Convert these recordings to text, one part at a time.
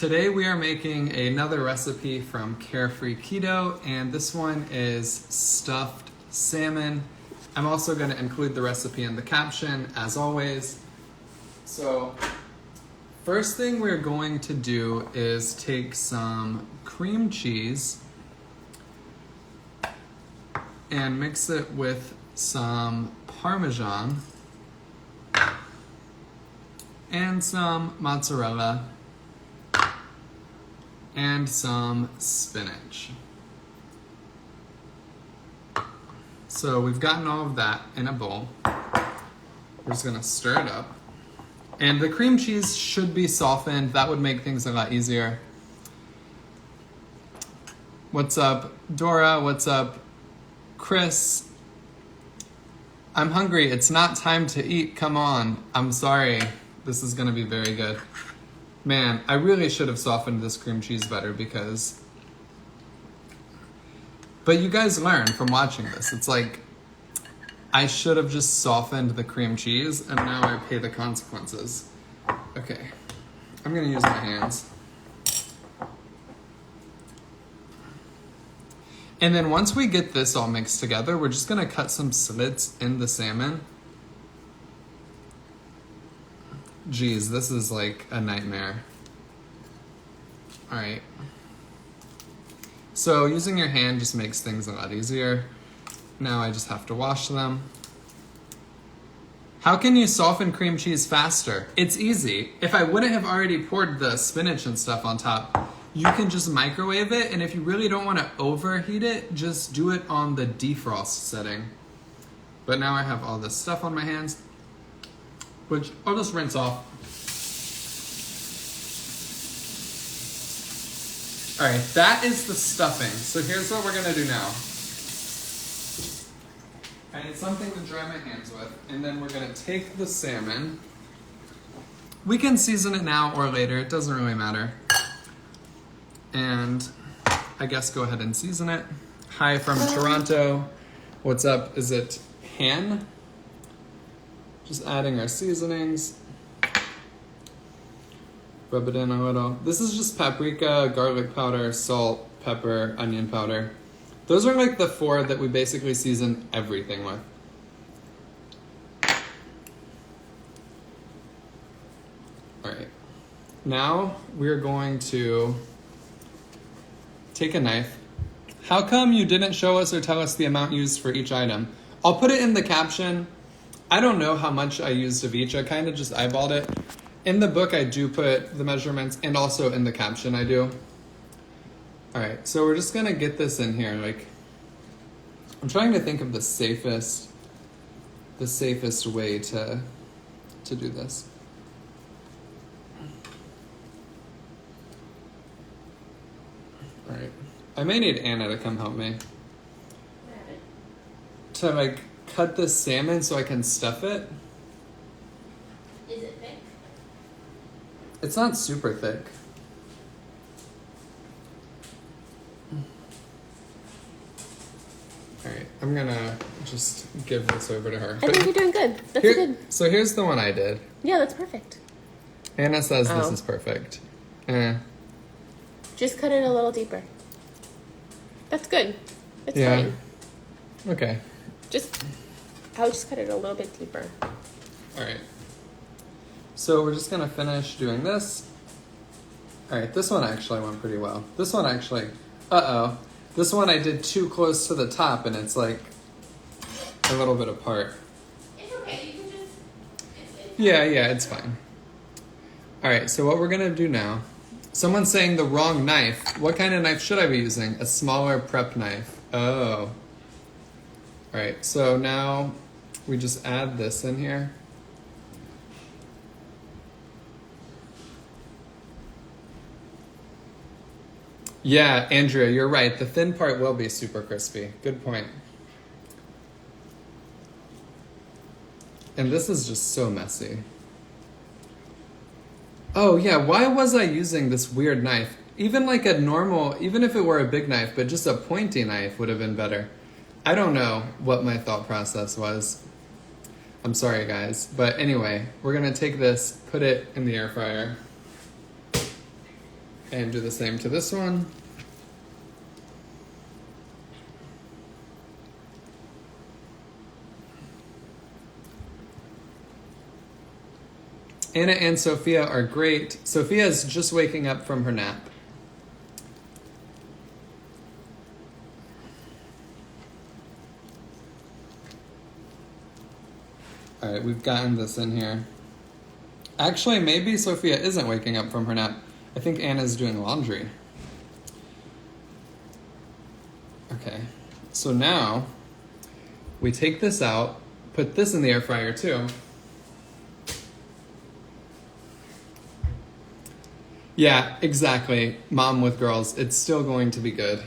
Today we are making another recipe from Carefree Keto, and this one is stuffed salmon. I'm also going to include the recipe in the caption, as always. So, first thing we're going to do is take some cream cheese and mix it with some parmesan and some mozzarella and some spinach. So we've gotten all of that in a bowl. We're just gonna stir it up. And the cream cheese should be softened. That would make things a lot easier. What's up, Dora? What's up, Chris? I'm hungry. It's not time to eat. Come on. I'm sorry. This is gonna be very good. Man, I really should have softened this cream cheese better because... But you guys learn from watching this. It's like, I should have just softened the cream cheese and now I pay the consequences. Okay, I'm gonna use my hands. And then once we get this all mixed together, we're just gonna cut some slits in the salmon. Geez, this is like a nightmare. All right. So using your hand just makes things a lot easier. Now I just have to wash them. How can you soften cream cheese faster? It's easy. If I wouldn't have already poured the spinach and stuff on top, you can just microwave it, and if you really don't want to overheat it, just do it on the defrost setting. But now I have all this stuff on my hands, which I'll just rinse off. All right, that is the stuffing. So here's what we're gonna do now. I need something to dry my hands with, and then we're gonna take the salmon. We can season it now or later, it doesn't really matter. And I guess go ahead and season it. Hi from Toronto. What's up? Is it Han? Just adding our seasonings. Rub it in a little. This is just paprika, garlic powder, salt, pepper, onion powder. Those are like the 4 that we basically season everything with. All right. Now we're going to take a knife. How come you didn't show us or tell us the amount used for each item? I'll put it in the caption. I don't know how much I used of each. I kind of just eyeballed it. In the book, I do put the measurements, and also in the caption I do. All right, so we're just gonna get this in here. Like, I'm trying to think of the safest way to do this. All right, I may need Anna to come help me. To like cut the salmon so I can stuff it. Is it thick? It's not super thick. All right, I'm gonna just give this over to her. I think you're doing good. That's good. So here's the one I did. Yeah, that's perfect. Anna says this is perfect. Just cut it a little deeper. That's good. It's yeah. fine. Okay. I would just cut it a little bit deeper. All right. So we're just gonna finish doing this. All right, this one actually went pretty well. This one actually, this one I did too close to the top and it's like a little bit apart. It's okay, you can just... Yeah, it's fine. All right, so what we're gonna do now, someone's saying the wrong knife. What kind of knife should I be using? A smaller prep knife. Oh. All right, so now we just add this in here. Yeah, Andrea, you're right. The thin part will be super crispy. Good point. And this is just so messy. Oh yeah, why was I using this weird knife? Even like a normal, even if it were a big knife, but just a pointy knife would have been better. I don't know what my thought process was. I'm sorry guys. But anyway, we're gonna take this, put it in the air fryer. And do the same to this one. Anna and Sophia are great. Sophia's just waking up from her nap. All right, we've gotten this in here. Actually, maybe Sophia isn't waking up from her nap. I think Anna's doing laundry. Okay, so now we take this out, put this in the air fryer too. Yeah, exactly. Mom with girls, it's still going to be good.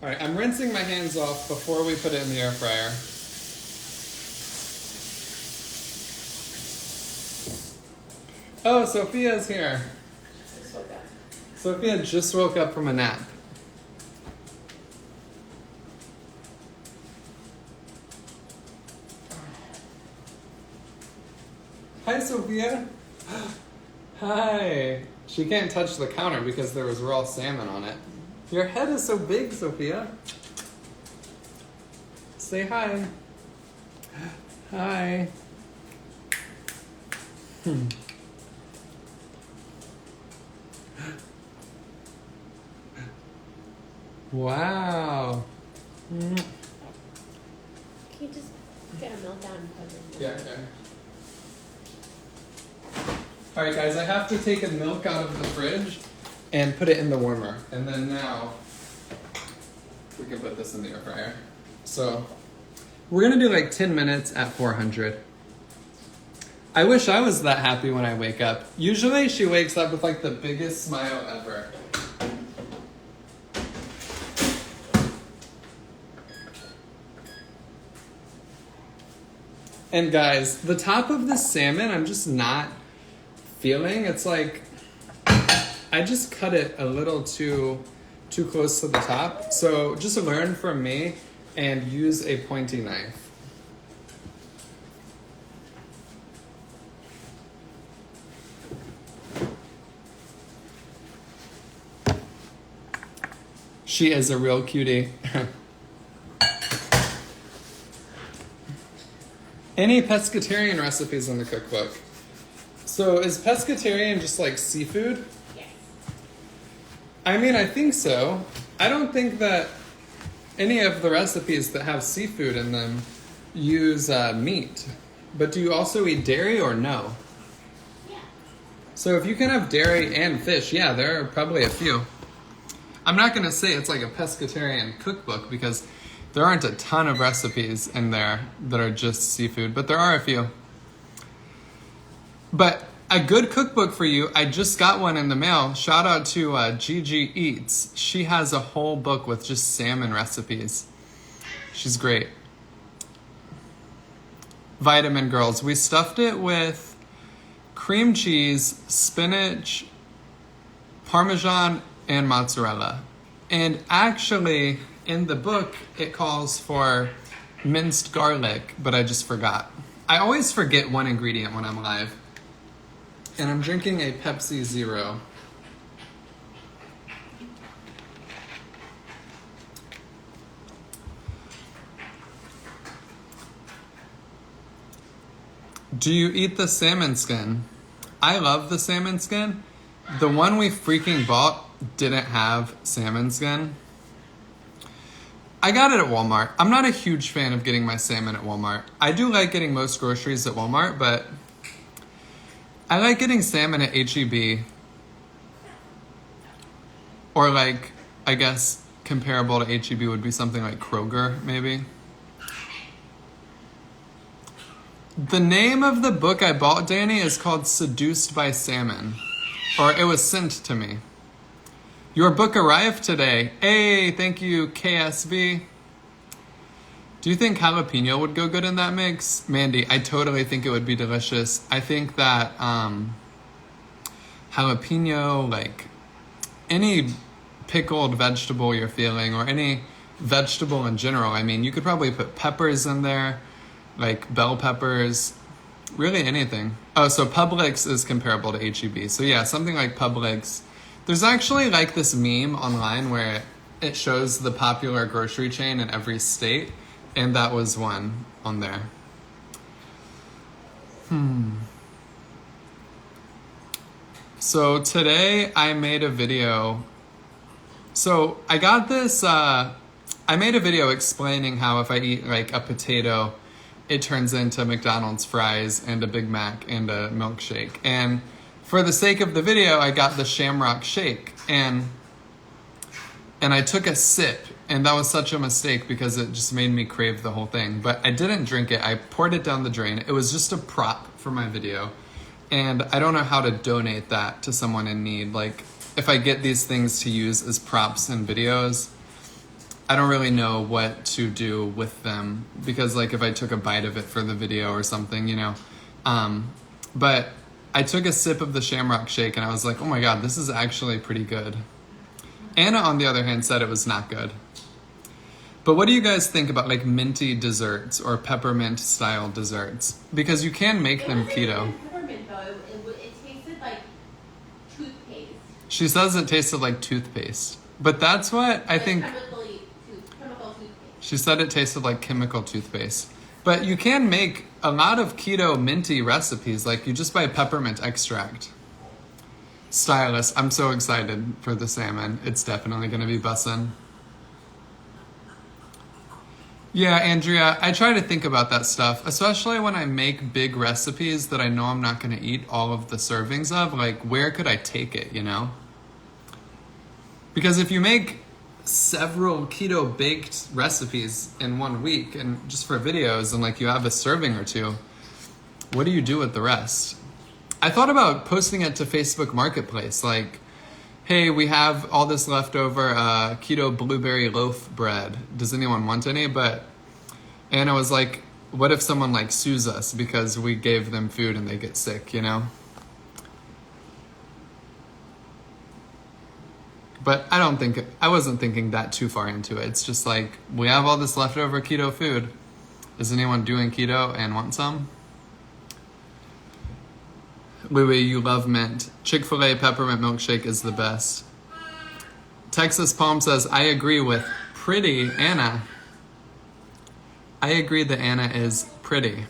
All right, I'm rinsing my hands off before we put it in the air fryer. Oh, Sophia's here. Sophia just woke up from a nap. Hi, Sophia. Hi. She can't touch the counter because there was raw salmon on it. Your head is so big, Sophia. Say hi. Hi. Wow. Can you just get a meltdown and put it in? Yeah, okay. All right, guys, I have to take a milk out of the fridge and put it in the warmer. And then now we can put this in the air fryer. So we're gonna do like 10 minutes at 400. I wish I was that happy when I wake up. Usually she wakes up with like the biggest smile ever. And guys, the top of this salmon, I'm just not feeling. It's like, I just cut it a little too close to the top. So just learn from me and use a pointy knife. She is a real cutie. Any pescatarian recipes in the cookbook? So is pescatarian just like seafood? Yes. I mean, I think so. I don't think that any of the recipes that have seafood in them use meat. But do you also eat dairy or no? Yeah. So if you can have dairy and fish, yeah, there are probably a few. I'm not going to say it's like a pescatarian cookbook because there aren't a ton of recipes in there that are just seafood, but there are a few. But a good cookbook for you, I just got one in the mail. Shout out to Gigi Eats. She has a whole book with just salmon recipes. She's great. Vitamin Girls. We stuffed it with cream cheese, spinach, parmesan, and mozzarella. And actually, in the book, it calls for minced garlic, but I just forgot. I always forget one ingredient when I'm live. And I'm drinking a Pepsi Zero. Do you eat the salmon skin? I love the salmon skin. The one we freaking bought didn't have salmon skin. I got it at Walmart. I'm not a huge fan of getting my salmon at Walmart. I do like getting most groceries at Walmart, but I like getting salmon at H-E-B. Or like, I guess comparable to H-E-B would be something like Kroger, maybe. The name of the book I bought, Danny, is called Seduced by Salmon. Or it was sent to me. Your book arrived today. Hey, thank you, KSV. Do you think jalapeno would go good in that mix? Mandy, I totally think it would be delicious. I think that jalapeno, like any pickled vegetable you're feeling, or any vegetable in general. I mean, you could probably put peppers in there, like bell peppers, really anything. Oh, so Publix is comparable to HEB. So yeah, something like Publix. There's actually like this meme online where it shows the popular grocery chain in every state, and that was one on there. So today I made a video. So I got this, I made a video explaining how if I eat like a potato, it turns into McDonald's fries and a Big Mac and a milkshake. And for the sake of the video, I got the Shamrock Shake and I took a sip, and that was such a mistake because it just made me crave the whole thing. But I didn't drink it. I poured it down the drain. It was just a prop for my video. And I don't know how to donate that to someone in need. Like, if I get these things to use as props in videos, I don't really know what to do with them. Because, like, if I took a bite of it for the video or something, you know. But I took a sip of the Shamrock Shake, and I was like, oh my god, this is actually pretty good. Anna, on the other hand, said it was not good. But what do you guys think about like minty desserts or peppermint style desserts? Because you can make them keto. Peppermint though. It tasted like toothpaste. She says it tasted like toothpaste. But that's what I think. Chemical toothpaste. She said it tasted like chemical toothpaste. But you can make a lot of keto minty recipes. Like you just buy peppermint extract. Stylist, I'm so excited for the salmon. It's definitely going to be bussin'. Yeah, Andrea, I try to think about that stuff, especially when I make big recipes that I know I'm not going to eat all of the servings of. Like, where could I take it, you know? Because if you make several keto baked recipes in 1 week and just for videos and like you have a serving or two, what do you do with the rest? I thought about posting it to Facebook Marketplace, like, hey, we have all this leftover keto blueberry loaf bread. Does anyone want any? But Anna was like, what if someone like sues us because we gave them food and they get sick, you know? But I wasn't thinking that too far into it. It's just like, we have all this leftover keto food. Is anyone doing keto and want some? Louis, you love mint. Chick-fil-A peppermint milkshake is the best. Texas Palm says, I agree with pretty Anna. I agree that Anna is pretty.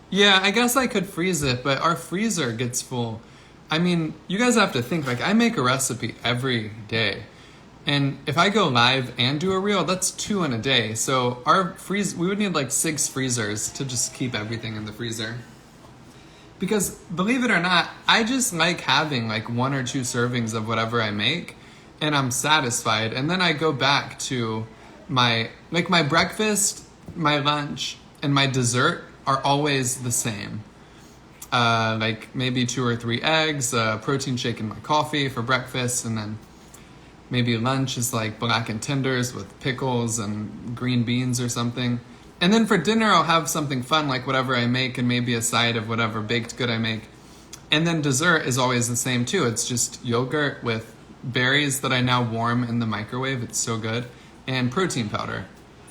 Yeah, I guess I could freeze it, but our freezer gets full. I mean, you guys have to think, like, I make a recipe every day. And if I go live and do a reel, that's 2 in a day. So we would need like 6 freezers to just keep everything in the freezer. Because believe it or not, I just like having like 1 or 2 servings of whatever I make, and I'm satisfied. And then I go back to my breakfast, my lunch, and my dessert are always the same. Like maybe 2 or 3 eggs, a protein shake in my coffee for breakfast, and then maybe lunch is like blackened tenders with pickles and green beans or something. And then for dinner, I'll have something fun like whatever I make and maybe a side of whatever baked good I make. And then dessert is always the same too. It's just yogurt with berries that I now warm in the microwave. It's so good. And protein powder.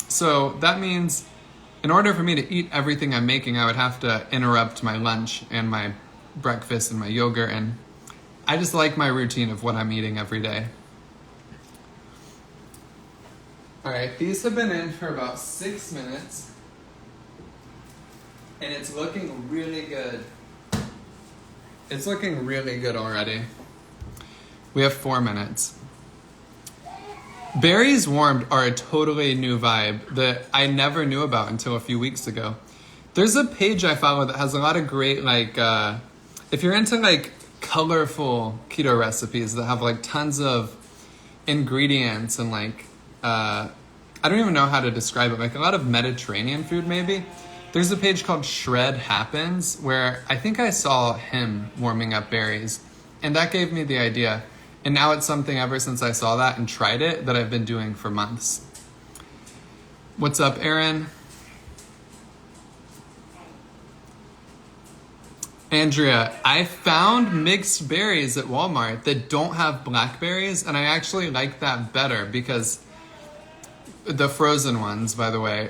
So that means in order for me to eat everything I'm making, I would have to interrupt my lunch and my breakfast and my yogurt. And I just like my routine of what I'm eating every day. All right, these have been in for about 6 minutes, and it's looking really good. It's looking really good already. We have 4 minutes. Berries warmed are a totally new vibe that I never knew about until a few weeks ago. There's a page I follow that has a lot of great, like, if you're into like colorful keto recipes that have like tons of ingredients and like, I don't even know how to describe it, like a lot of Mediterranean food maybe. There's a page called Shred Happens where I think I saw him warming up berries, and that gave me the idea. And now it's something ever since I saw that and tried it that I've been doing for months. What's up, Aaron? Andrea, I found mixed berries at Walmart that don't have blackberries, and I actually like that better because the frozen ones, by the way,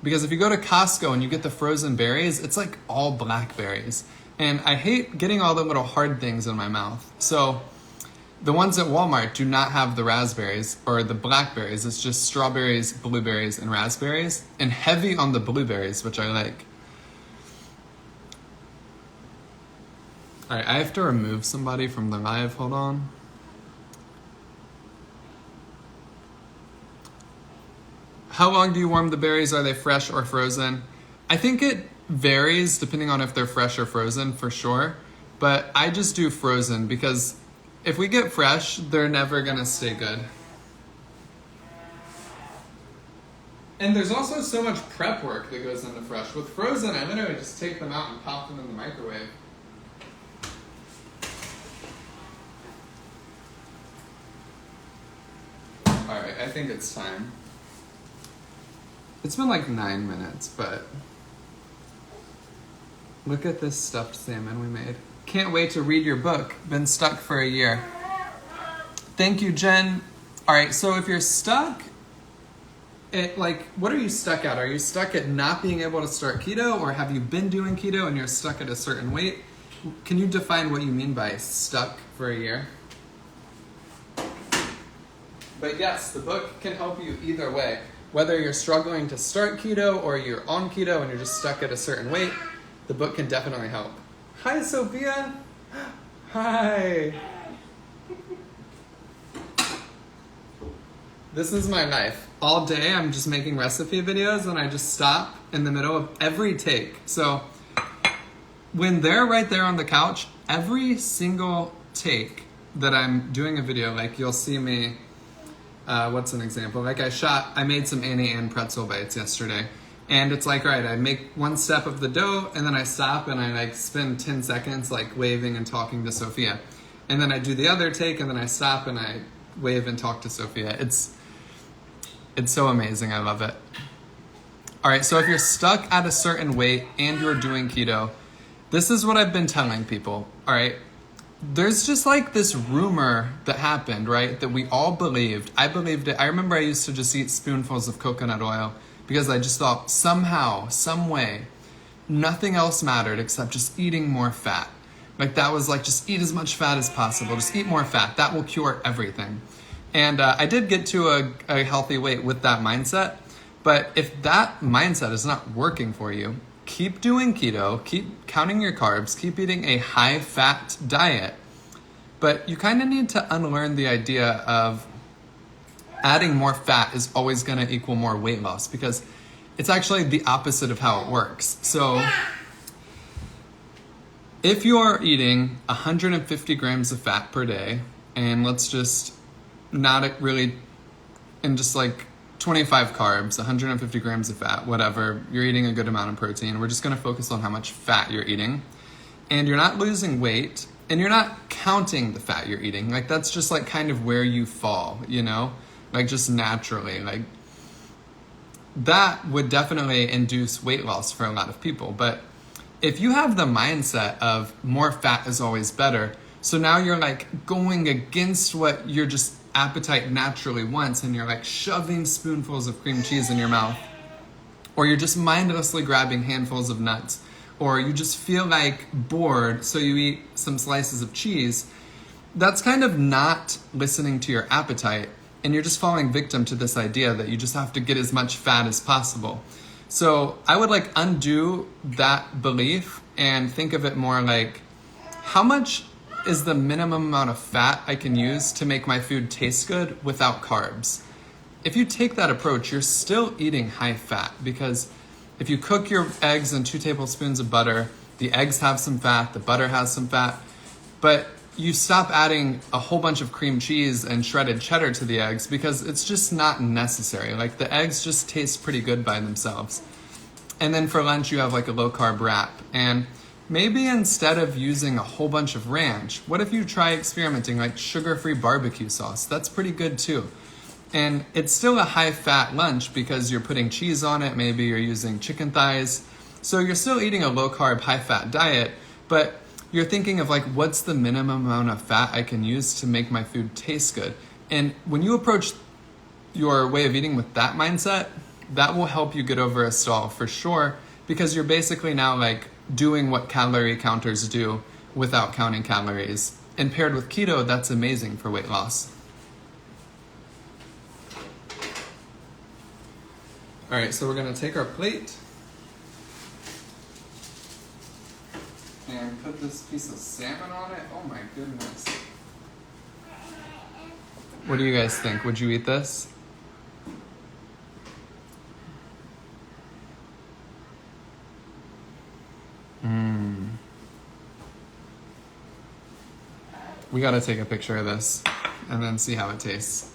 because if you go to Costco and you get the frozen berries, it's like all blackberries. And I hate getting all the little hard things in my mouth. So the ones at Walmart do not have the raspberries or the blackberries. It's just strawberries, blueberries, and raspberries, and heavy on the blueberries, which I like. All right, I have to remove somebody from the live. Hold on. How long do you warm the berries? Are they fresh or frozen? I think it varies depending on if they're fresh or frozen, for sure. But I just do frozen because if we get fresh, they're never gonna stay good. And there's also so much prep work that goes into fresh. With frozen, I literally just take them out and pop them in the microwave. All right, I think it's time. It's been like 9 minutes, but look at this stuffed salmon we made. Can't wait to read your book. Been stuck for a year. Thank you, Jen. All right, so if you're stuck at, like, what are you stuck at? Are you stuck at not being able to start keto, or have you been doing keto and you're stuck at a certain weight? Can you define what you mean by stuck for a year? But yes, the book can help you either way. Whether you're struggling to start keto or you're on keto and you're just stuck at a certain weight, the book can definitely help. Hi, Sophia. Hi. This is my life. All day I'm just making recipe videos and I just stop in the middle of every take. So when they're right there on the couch, every single take that I'm doing a video, like you'll see me, what's an example? Like I made some Annie Ann pretzel bites yesterday. And it's like, all right, I make one step of the dough and then I stop and I like spend 10 seconds like waving and talking to Sophia. And then I do the other take and then I stop and I wave and talk to Sophia. It's so amazing. I love it. All right, so if you're stuck at a certain weight and you're doing keto, this is what I've been telling people, all right? There's just like this rumor that happened, right? That we all believed. I believed it. I remember I used to just eat spoonfuls of coconut oil because I just thought somehow, some way, nothing else mattered except just eating more fat. Like that was like, just eat as much fat as possible. Just eat more fat. That will cure everything. And I did get to a healthy weight with that mindset. But if that mindset is not working for you, keep doing keto, keep counting your carbs, keep eating a high-fat diet. But you kind of need to unlearn the idea of adding more fat is always going to equal more weight loss, because it's actually the opposite of how it works. So if you're eating 150 grams of fat per day, and let's just not really, and just like 25 carbs, 150 grams of fat, whatever, you're eating a good amount of protein. We're just going to focus on how much fat you're eating. And you're not losing weight, and you're not counting the fat you're eating. Like that's just like kind of where you fall, you know? Like just naturally. Like that would definitely induce weight loss for a lot of people. But if you have the mindset of more fat is always better, so now you're like going against what your just appetite naturally wants, and you're like shoving spoonfuls of cream cheese in your mouth, or you're just mindlessly grabbing handfuls of nuts, or you just feel like bored, so you eat some slices of cheese. That's kind of not listening to your appetite, and you're just falling victim to this idea that you just have to get as much fat as possible. So I would like undo that belief and think of it more like, how much is the minimum amount of fat I can use to make my food taste good without carbs? If you take that approach, you're still eating high fat, because if you cook your eggs in 2 tablespoons of butter, the eggs have some fat, the butter has some fat, but you stop adding a whole bunch of cream cheese and shredded cheddar to the eggs because it's just not necessary. Like the eggs just taste pretty good by themselves. And then for lunch, you have like a low carb wrap. And maybe instead of using a whole bunch of ranch, what if you try experimenting like sugar-free barbecue sauce? That's pretty good too. And it's still a high-fat lunch because you're putting cheese on it. Maybe you're using chicken thighs. So you're still eating a low-carb, high-fat diet, But you're thinking of like, what's the minimum amount of fat I can use to make my food taste good? And when you approach your way of eating with that mindset, that will help you get over a stall for sure, because you're basically now like doing what calorie counters do without counting calories. And paired with keto, that's amazing for weight loss. All right, so we're gonna take our plate and put this piece of salmon on it. Oh my goodness. What do you guys think? Would you eat this? We gotta take a picture of this and then see how it tastes.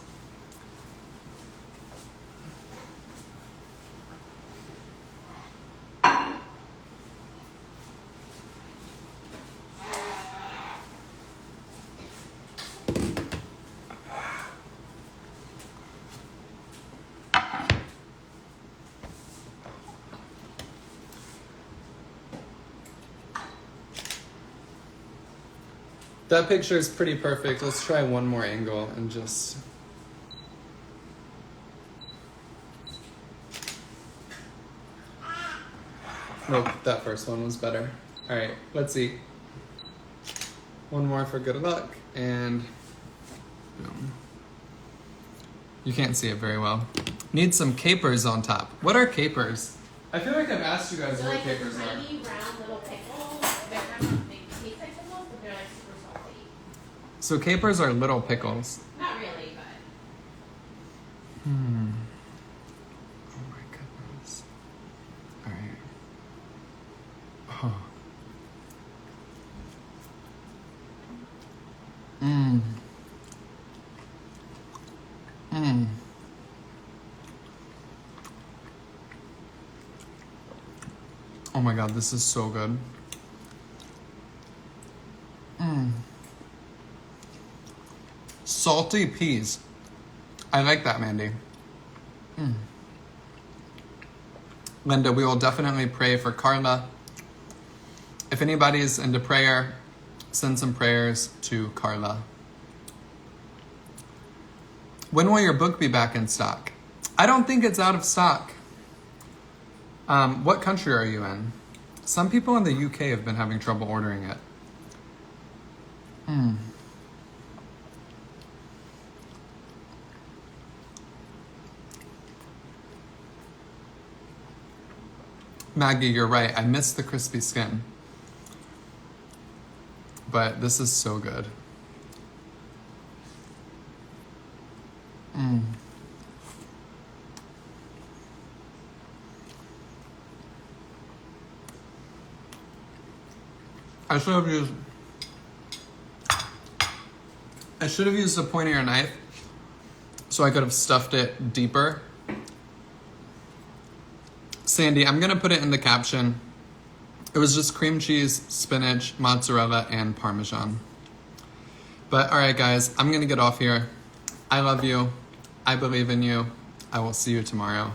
That picture is pretty perfect. Let's try one more angle and just... Nope, that first one was better. All right, let's eat. One more for good luck, and boom. You can't see it very well. Need some capers on top. What are capers? I feel like I've asked you guys what capers are. Tiny round little pickles. They're kind of big, taste like pickles, but they're like super salty. So capers are little pickles. Not really, but. Oh my goodness. All right. Oh. Oh my god, this is so good. Salty peas. I like that, Mandy. Linda, we will definitely pray for Carla. If anybody's into prayer, send some prayers to Carla. When will your book be back in stock? I don't think it's out of stock. What country are you in? Some people in the UK have been having trouble ordering it. Maggie, you're right. I miss the crispy skin. But this is so good. I should have used a pointier knife so I could have stuffed it deeper. Sandy, I'm gonna put it in the caption. It was just cream cheese, spinach, mozzarella, and parmesan. But all right, guys, I'm gonna get off here. I love you. I believe in you. I will see you tomorrow.